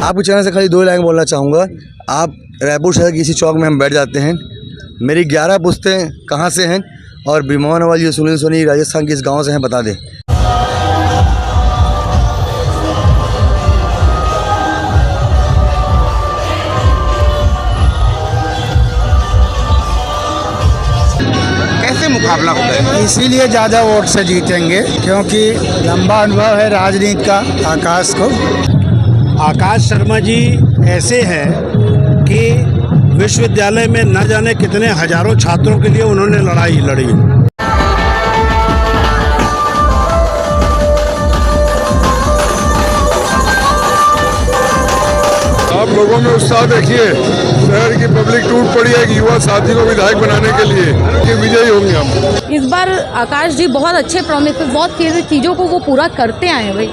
आपके चैनल से खाली 2 लाइन बोलना चाहूँगा। आप रायपुर शहर के किसी चौक में हम बैठ जाते हैं, मेरी 11 पुश्तें कहाँ से हैं और बिमौन वाली सुनील सोनी राजस्थान के इस गाँव से हैं, बता दें। कैसे मुकाबला होता है? इसीलिए ज़्यादा वोट से जीतेंगे क्योंकि लंबा अनुभव है राजनीति का आकाश को। आकाश शर्मा जी ऐसे हैं कि विश्वविद्यालय में न जाने कितने हजारों छात्रों के लिए उन्होंने लड़ाई लड़ी। आप लोगों में उत्साह देखिए, शहर की पब्लिक टूट पड़ी है कि युवा साथी को विधायक बनाने के लिए कि विजयी होंगे हम। इस बार आकाश जी बहुत अच्छे प्रॉमिस, बहुत चीज़ों को वो पूरा करते आए भाई,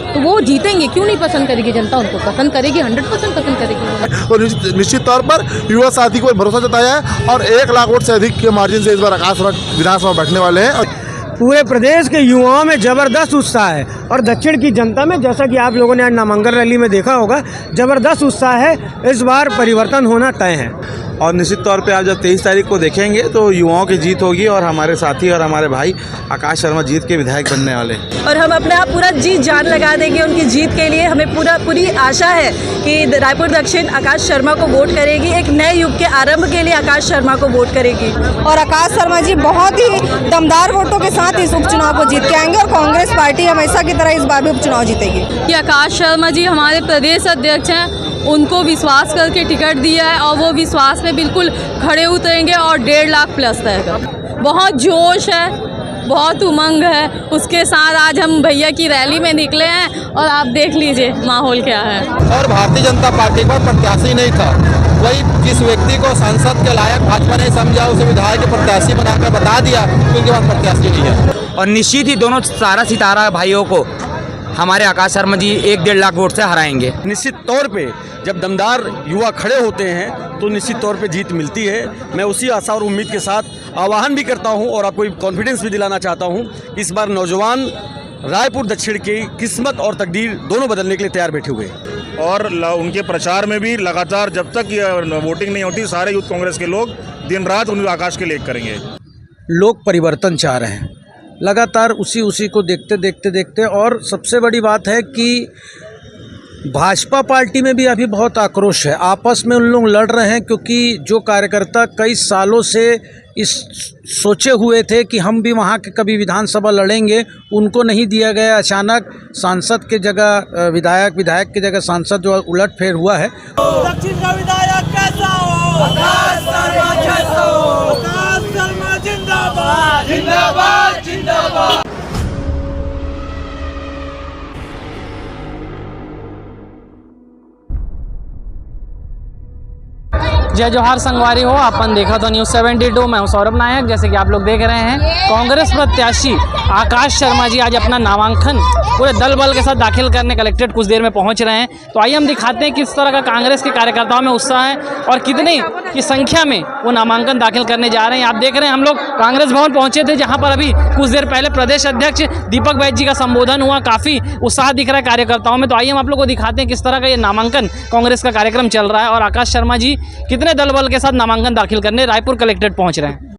तो वो जीतेंगे। क्यों नहीं पसंद करेगी जनता? उनको पसंद करेगी, 100% पसंद करेगी। तो निश्चित तौर पर युवा साथी को भरोसा जताया है और 1 लाख वोट से अधिक के मार्जिन से इस बार आकाश विधानसभा बैठने वाले हैं। पूरे प्रदेश के युवाओं में ज़बरदस्त उत्साह है और दक्षिण की जनता में, जैसा कि आप लोगों ने आज नामांकन रैली में देखा होगा, ज़बरदस्त उत्साह है। इस बार परिवर्तन होना तय है और निश्चित तौर पे आप जब 23 तारीख को देखेंगे तो युवाओं की जीत होगी और हमारे साथी और हमारे भाई आकाश शर्मा जीत के विधायक बनने वाले और हम अपने आप पूरा जी जान लगा देंगे उनकी जीत के लिए। हमें पूरी आशा है कि रायपुर दक्षिण आकाश शर्मा को वोट करेगी, एक नए युग के आरंभ के लिए आकाश शर्मा को वोट करेगी। और आकाश शर्मा जी बहुत ही दमदार वोटों के साथ इस उपचुनाव को जीत के आएंगे और कांग्रेस पार्टी हमेशा की तरह इस बार भी उपचुनाव जीतेगी। कि आकाश शर्मा जी हमारे प्रदेश अध्यक्ष हैं, उनको विश्वास करके टिकट दिया है और वो विश्वास में बिल्कुल खड़े उतरेंगे और 1.5 लाख प्लस रहेगा। बहुत जोश है, बहुत उमंग है, उसके साथ आज हम भैया की रैली में निकले हैं और आप देख लीजिए माहौल क्या है। और भारतीय जनता पार्टी का प्रत्याशी नहीं था, वही जिस व्यक्ति को सांसद के लायक भाजपा ने समझा उसे विधायक के प्रत्याशी बनाकर बता दिया कि उनके पास प्रत्याशी नहीं है। और निश्चित ही दोनों सारा सितारा भाइयों को हमारे आकाश शर्मा जी 1-1.5 लाख वोट से हराएंगे। निश्चित तौर पे जब दमदार युवा खड़े होते हैं तो निश्चित तौर पे जीत मिलती है। मैं उसी आशा और उम्मीद के साथ आह्वान भी करता हूं और आपको कॉन्फिडेंस भी दिलाना चाहता हूं कि इस बार नौजवान रायपुर दक्षिण की किस्मत और तकदीर दोनों बदलने के लिए तैयार बैठे हुए हैं। और उनके प्रचार में भी लगातार जब तक वोटिंग नहीं होती सारे यूथ कांग्रेस के लोग दिन रात उन आकाश के लेक करेंगे। लोग परिवर्तन चाह रहे हैं, लगातार उसी को देखते और सबसे बड़ी बात है कि भाजपा पार्टी में भी अभी बहुत आक्रोश है। आपस में उन लोग लड़ रहे हैं क्योंकि जो कार्यकर्ता कई सालों से इस सोचे हुए थे कि हम भी वहाँ के कभी विधानसभा लड़ेंगे, उनको नहीं दिया गया। अचानक सांसद के जगह विधायक की जगह सांसद जो उलटफेर हुआ है। दक्षिण का विधायक कैसा हो? आकाश शर्मा कैसा हो? आकाश शर्मा जिंदाबाद जिंदाबाद जिंदाबाद। जय जोहार संगवारी हो, अपन देखा तो न्यूज़ 72। मैं हूं सौरभ नायक। जैसे कि आप लोग देख रहे हैं, कांग्रेस प्रत्याशी आकाश शर्मा जी आज अपना नामांकन पूरे दल बल के साथ दाखिल करने कलेक्ट्रेट कुछ देर में पहुंच रहे हैं। तो आइए हम दिखाते हैं किस तरह का कांग्रेस के कार्यकर्ताओं में उत्साह है और कितनी की संख्या में वो नामांकन दाखिल करने जा रहे हैं। आप देख रहे हैं हम लोग कांग्रेस भवन पहुंचे थे, जहाँ पर अभी कुछ देर पहले प्रदेश अध्यक्ष दीपक बैज जी का संबोधन हुआ। काफ़ी उत्साह दिख रहा है कार्यकर्ताओं में। तो आइए हम आप लोग को दिखाते हैं किस तरह का ये नामांकन कांग्रेस का कार्यक्रम चल रहा है और आकाश शर्मा जी कितने दल बल के साथ नामांकन दाखिल करने रायपुर कलेक्ट्रेट पहुंच रहे हैं।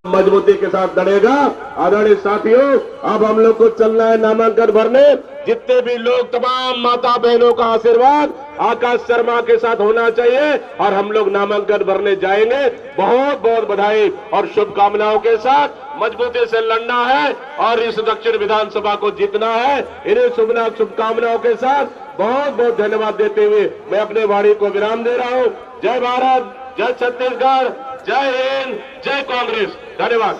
मजबूती के साथ लड़ेगा। आदरणीय साथियों, अब हम लोग को चलना है नामांकन भरने। जितने भी लोग, तमाम माता बहनों का आशीर्वाद आकाश शर्मा के साथ होना चाहिए और हम लोग नामांकन भरने जाएंगे। बहुत बहुत बधाई और शुभकामनाओं के साथ मजबूती से लड़ना है और इस दक्षिण विधानसभा को जीतना है। इन्हें शुभकामनाओं के साथ बहुत बहुत धन्यवाद देते हुए मैं अपने वाणी को विराम दे रहा हूं। जय भारत, जय छत्तीसगढ़, जय हिंद, जय कांग्रेस। धन्यवाद।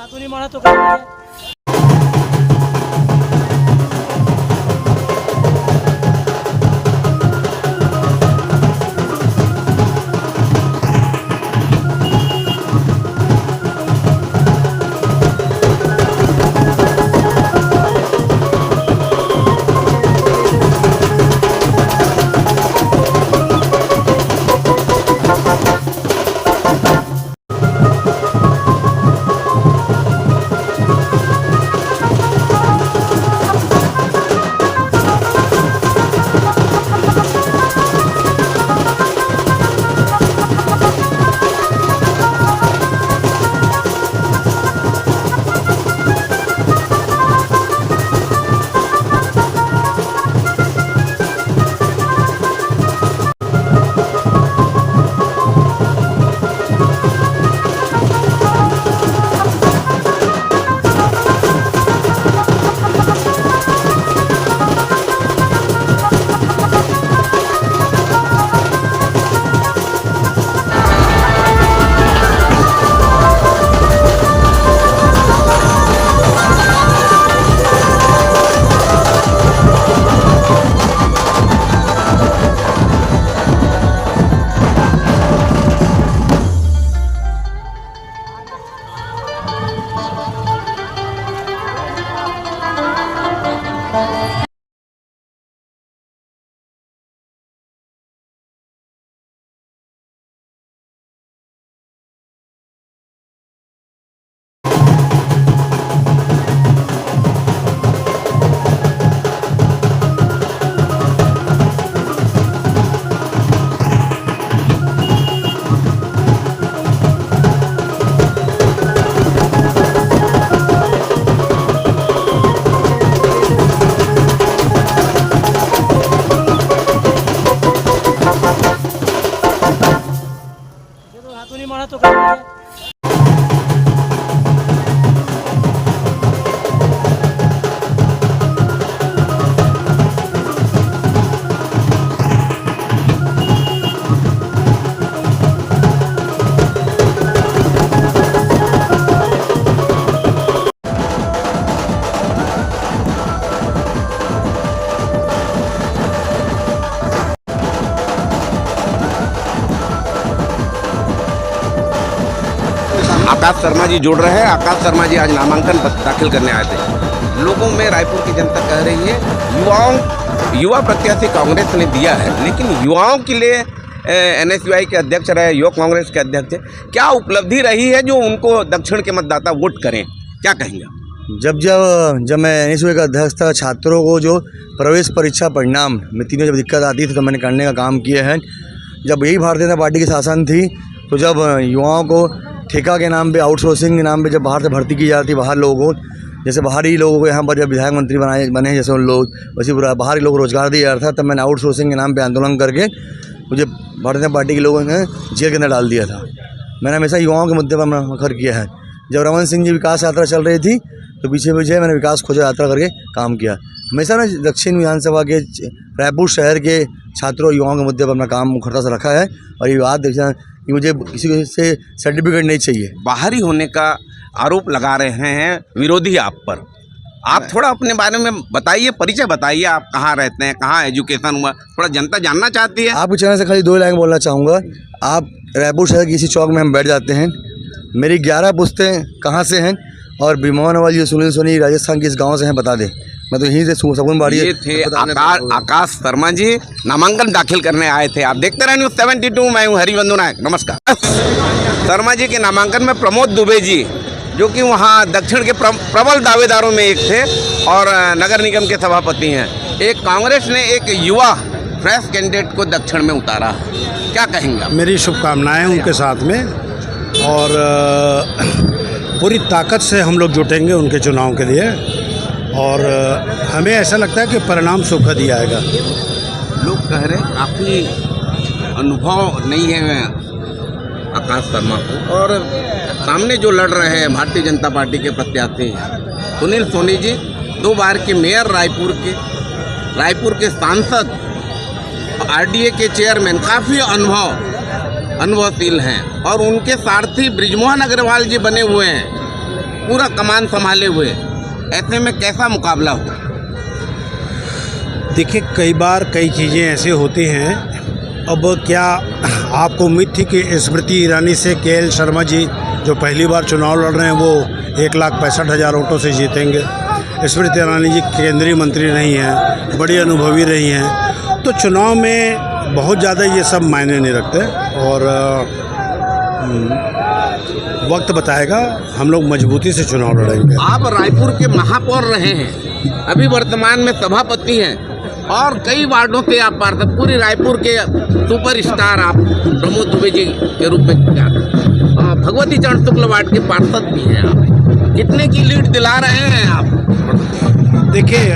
हाथों नहीं मारा तो करेंगे। हाथों नहीं मारा तो करेंगे। आकाश शर्मा जी जुड़ रहे हैं। आकाश शर्मा जी आज नामांकन पत्र दाखिल करने आए थे। लोगों में रायपुर की जनता कह रही है युवा प्रत्याशी कांग्रेस ने दिया है, लेकिन युवाओं के लिए NSUI के अध्यक्ष रहे, युवक कांग्रेस के अध्यक्ष, क्या उपलब्धि रही है जो उनको दक्षिण के मतदाता वोट करें? क्या कहेंगे? जब मैं NSUI का अध्यक्ष था, छात्रों को जो प्रवेश परीक्षा परिणाम में तीनों जब दिक्कत आती थी तो मैंने करने का काम किया है। जब यही भारतीय जनता पार्टी की शासन थी तो जब युवाओं को ठेका के नाम पे, आउटसोर्सिंग के नाम पे जब बाहर से भर्ती की जाती, बाहर लोगों को, जैसे बाहरी लोगों को यहाँ पर जब विधायक मंत्री बने जैसे उन लोग, वैसे पूरा बाहरी लोगों को रोजगार दिया जा रहा था, तब मैंने आउटसोर्सिंग के नाम पे आंदोलन करके मुझे भारतीय जनता पार्टी के लोगों ने जेल के अंदर डाल दिया था। मैंने हमेशा युवाओं के मुद्दे पर मैं मुखर किया है। जब रमन सिंह जी विकास यात्रा चल रही थी तो पीछे पीछे मैंने विकास खोजा यात्रा करके काम किया। हमेशा ना दक्षिण विधानसभा के रायपुर शहर के छात्रों युवाओं के मुद्दे पर अपना काम मुखरता से रखा है। और ये बात देखना कि मुझे किसी से सर्टिफिकेट नहीं चाहिए। बाहरी होने का आरोप लगा रहे हैं विरोधी आप पर। आप थोड़ा अपने बारे में बताइए, परिचय बताइए, आप कहाँ रहते हैं, कहाँ एजुकेशन हुआ, थोड़ा जनता जानना चाहती है। आपके चैनल से खाली 2 लाइन बोलना चाहूँगा। आप रायपुर शहर के किसी चौक में हम बैठ जाते हैं, मेरी 11 पुश्तें कहाँ से हैं और बिमोहन वाली सुनील सोनी राजस्थान के इस गाँव से हैं बता दें। मैं तो यहीं से सगुन बाड़ी। ये थे आकाश शर्मा जी, नामांकन दाखिल करने आए थे। आप देखते रहे न्यूज़ 72। मैं हूँ हरिबंधु नायक, नमस्कार। शर्मा जी के नामांकन में प्रमोद दुबे जी, जो कि वहाँ दक्षिण के प्रबल दावेदारों में एक थे और नगर निगम के सभापति हैं, एक कांग्रेस ने एक युवा फ्रेश कैंडिडेट को दक्षिण में उतारा, क्या कहेंगे? मेरी शुभकामनाएं उनके साथ में, और पूरी ताकत से हम लोग जुटेंगे उनके चुनाव के लिए, और हमें ऐसा लगता है कि परिणाम सुखद ही आएगा। लोग कह रहे हैं काफ़ी अनुभव नहीं है आकाश शर्मा को, और सामने जो लड़ रहे हैं भारतीय जनता पार्टी के प्रत्याशी सुनील सोनी जी, 2 बार के मेयर रायपुर के सांसद, RDA के चेयरमैन, काफ़ी अनुभवशील हैं, और उनके सारथी ब्रिजमोहन अग्रवाल जी बने हुए हैं। पूरा कमान संभाले हुए, ऐसे में कैसा मुकाबला होगा? देखिए, कई बार कई चीज़ें ऐसे होती हैं। अब क्या आपको उम्मीद थी कि स्मृति ईरानी से KL शर्मा जी जो पहली बार चुनाव लड़ रहे हैं वो 1,65,000 वोटों से जीतेंगे? स्मृति ईरानी जी केंद्रीय मंत्री रही हैं, बड़ी अनुभवी रही हैं, तो चुनाव में बहुत ज़्यादा ये सब मायने नहीं रखते और वक्त बताएगा। हम लोग मजबूती से चुनाव लड़ेंगे। आप रायपुर के महापौर रहे हैं, अभी वर्तमान में सभापति हैं और कई वार्डों से आप पार्षद, पूरी रायपुर के सुपरस्टार आप प्रमोद दुबे जी के रूप में क्या भगवती चरण शुक्ल वार्ड के पार्षद भी हैं आप, कितने की लीड दिला रहे हैं आप? देखिए,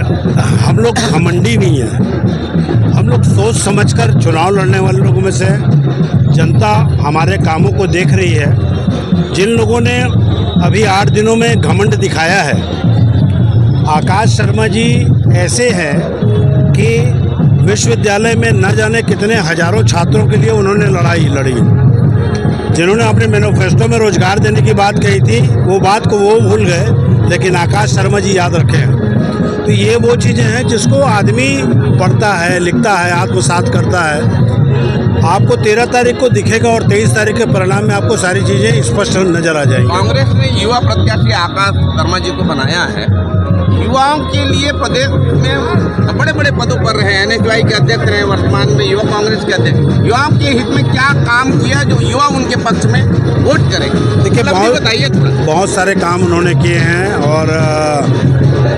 हम लोग घमंडी नहीं हैं, हम लोग सोच समझकर चुनाव लड़ने वाले लोगों में से। जनता हमारे कामों को देख रही है। जिन लोगों ने अभी 8 दिनों में घमंड दिखाया है, आकाश शर्मा जी ऐसे हैं कि विश्वविद्यालय में न जाने कितने हजारों छात्रों के लिए उन्होंने लड़ाई लड़ी। जिन्होंने अपने मैनिफेस्टो में रोजगार देने की बात कही थी, वो बात को वो भूल गए, लेकिन आकाश शर्मा जी याद रखे हैं। तो ये वो चीज़ें हैं जिसको आदमी पढ़ता है, लिखता है, आत्मसात करता है। आपको 13 तारीख को दिखेगा और 23 तारीख के परिणाम में आपको सारी चीज़ें स्पष्ट नजर आ जाएंगी। कांग्रेस ने युवा प्रत्याशी आकाश शर्मा जी को बनाया है। युवाओं के लिए प्रदेश में बड़े बड़े पदों पर रहे, NSY के अध्यक्ष रहे, वर्तमान में युवा कांग्रेस के अध्यक्ष। युवाओं के हित में क्या काम किया जो युवा उनके पक्ष में वोट करेंगे? देखिए, बताइए। बहुत सारे काम उन्होंने किए हैं और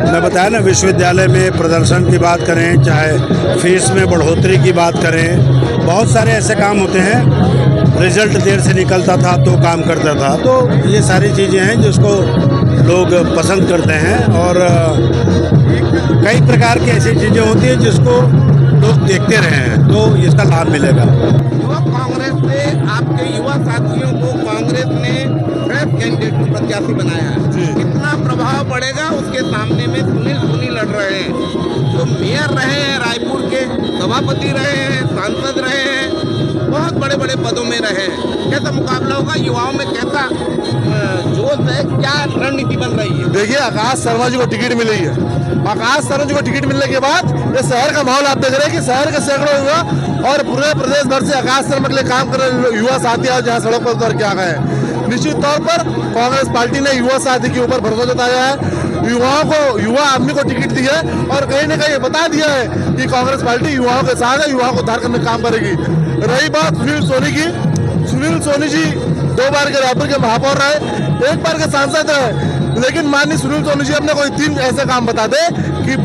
मैं बताया ना, विश्वविद्यालय में प्रदर्शन की बात करें, चाहे फीस में बढ़ोतरी की बात करें, बहुत सारे ऐसे काम होते हैं। रिजल्ट देर से निकलता था तो काम करता था, तो ये सारी चीज़ें हैं जिसको लोग पसंद करते हैं और कई प्रकार की ऐसी चीज़ें होती हैं जिसको लोग देखते रहे हैं, तो इसका लाभ मिलेगा। युवा कांग्रेस से आपके युवा साथियों को कांग्रेस ने श्रेष्ठ कैंडिडेट प्रत्याशी बनाया है, कितना प्रभाव पड़ेगा उसके सामने में? सुनील सोनी लड़ रहे हैं, जो मेयर रहे हैं रायपुर के, सभापति रहे हैं, सांसद रहे हैं, बहुत बड़े बड़े पदों में रहे हैं। कैसा मुकाबला होगा? युवाओं में कैसा जोश है? क्या रणनीति बन रही है? देखिए, आकाश शर्मा जी को टिकट मिली है। आकाश शर्मा जी को टिकट मिलने के बाद ये शहर का माहौल आप देख रहे हैं कि शहर के सैकड़ों युवा और पूरे प्रदेश भर से आकाश शर्मा के लिए काम कर रहे युवा साथी आज यहाँ सड़क पर उतर के आ गए हैं। निश्चित तौर पर कांग्रेस पार्टी ने युवा साथी के ऊपर भरोसा जताया है, युवाओं को, युवा आदमी को टिकट दी है और कहीं ना कहीं बता दिया है कि कांग्रेस पार्टी युवाओं के साथ है, युवाओं को उद्धार करने का काम करेगी। रही बात सुनील सोनी की, सुनील सोनी जी 2 बार के रायपुर के महापौर रहे, 1 बार के सांसद रहे, लेकिन माननीय सुनील सोनी जी अपने कोई 3 ऐसे काम बता दे कि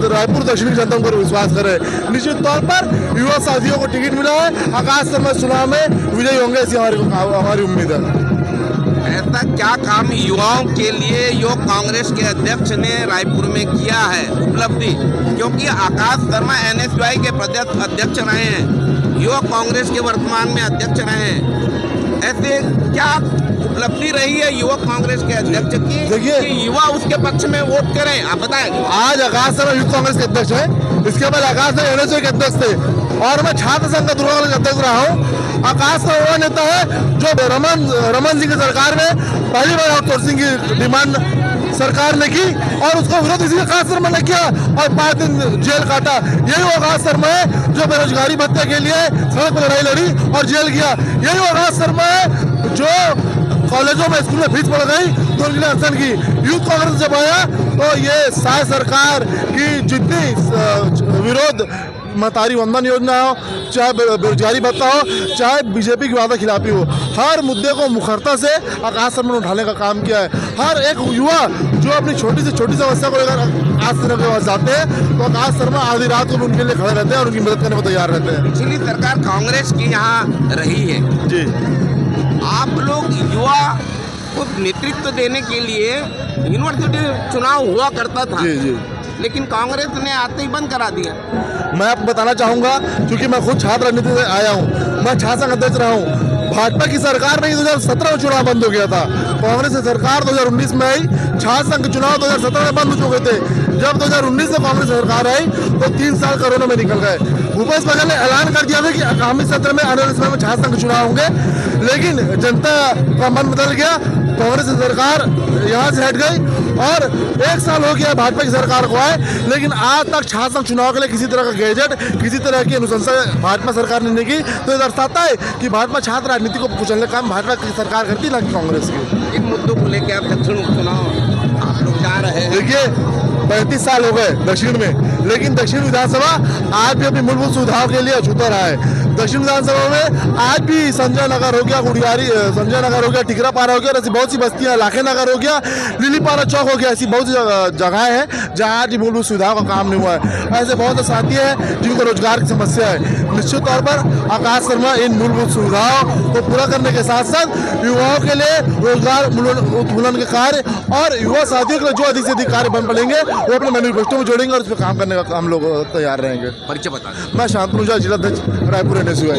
रायपुर दक्षिणी जनता पर विश्वास करे। निश्चित तौर पर युवा साथियों को टिकट मिला है, आकाश शर्मा चुनाव में विजयी होंगे, ऐसी हमारी उम्मीद है। ऐसा क्या काम युवाओं के लिए युवा कांग्रेस के अध्यक्ष ने रायपुर में किया है उपलब्धि? क्योंकि आकाश शर्मा NSY के प्रदेश अध्यक्ष रहे हैं, युवा कांग्रेस के वर्तमान में अध्यक्ष रहे हैं, ऐसे क्या उपलब्धि रही है युवा कांग्रेस के अध्यक्ष की कि युवा उसके पक्ष में वोट करें? आप बताएं। आज आकाश शर्मा यूथ कांग्रेस के अध्यक्ष है, इसके बाद आकाश शर्मा NSY के अध्यक्ष थे और मैं छात्र संघ का दुर्गा का अध्यक्ष रहा हूँ। आकाश शर्मा वो नेता है जो रमन सिंह की सरकार में पहली बार आउटसोर्सिंग की डिमांड सरकार ने की और उसका विरोध इसी आकाश शर्मा ने किया और 5 दिन जेल काटा। यही वो आकाश शर्मा है जो बेरोजगारी भत्ते के लिए सड़क पर लड़ाई लड़ी और जेल गया। यही वो आकाश शर्मा है जो कॉलेजों में, स्कूल में फीस बढ़ गई तो उनके लिए अनशन की। यूथ कांग्रेस जब आया तो ये साय सरकार की जितनी विरोध, महतारी वंदन योजना हो, चाहे बेरोजगारी भत्ता हो, चाहे बीजेपी की वादा खिलाफी हो, हर मुद्दे को मुखरता से आकाश शर्मा ने उठाने का काम किया है। हर एक युवा जो अपनी छोटी से छोटी समस्या को लेकर आकाश शर्मा के पास जाते हैं तो आकाश शर्मा आधी रात को उनके लिए खड़े रहते हैं और उनकी मदद करने को तैयार रहते हैं। पिछली सरकार कांग्रेस की यहाँ रही है जी, आप लोग युवा को नेतृत्व देने के लिए यूनिवर्सिटी चुनाव हुआ करता था जी, लेकिन कांग्रेस ने आते ही बंद करा दिया। मैं आपको बताना चाहूँगा, क्योंकि मैं खुद छात्र राजनीति से आया हूँ, मैं छात्र संघ अध्यक्ष रहा हूँ। भाजपा की सरकार में ही 2017 में चुनाव बंद हो गया था, कांग्रेस की सरकार 2019 में आई, छात्र संघ के चुनाव 2017 में बंद हो चुके थे। जब 2019 में कांग्रेस सरकार आई तो 3 साल कोरोना में निकल गए। भूपेश बघेल ने ऐलान कर दिया था कि आगामी सत्र में, आने वाले समय में छात्र संघ के चुनाव होंगे, लेकिन जनता का मन बदल गया। कांग्रेस की सरकार यहाँ से हट गई और 1 साल हो गया भाजपा की सरकार को आए, लेकिन आज तक छात्र संघ चुनाव के लिए किसी तरह का गैजेट, किसी तरह की अनुशंसा भाजपा सरकार ने नहीं की। तो ये दर्शाता है कि भाजपा छात्र राजनीति को कुचलने का काम भाजपा की सरकार करती ना कि कांग्रेस की। इन मुद्दों को लेकर आप दक्षिण उपचुनाव आप लोग जा रहे हैं। देखिए 35 साल हो गए दक्षिण में, लेकिन दक्षिण विधानसभा आज भी अपनी मूलभूत सुविधाओं के लिए अछूता रहा है। दक्षिण विधानसभा में आज भी संजय नगर हो गया, गुड़ियारी संजय नगर हो गया, टिकरापारा हो गया, ऐसी बहुत सी बस्तियां, लाखे नगर हो गया, लिलीपारा चौक हो गया, ऐसी बहुत सी जगह हैं जहां आज मूलभूत सुविधाओं का काम नहीं हुआ है। ऐसे बहुत से साथी हैं जिनको रोजगार की समस्या है। निश्चित तौर पर आकाश शर्मा इन मूलभूत सुविधाओं को पूरा करने के साथ साथ युवाओं के लिए रोजगार उन्मूलन के कार्य और युवा साथियों के लिए जो अधिक से अधिक कार्य बन पड़ेंगे वो अपने मैनिफेस्टो में जोड़ेंगे और उस पर काम करने का हम लोग तैयार रहेंगे। परिचय बता दें। मैं शांतनु झा, जिला अध्यक्ष रायपुर NSUI।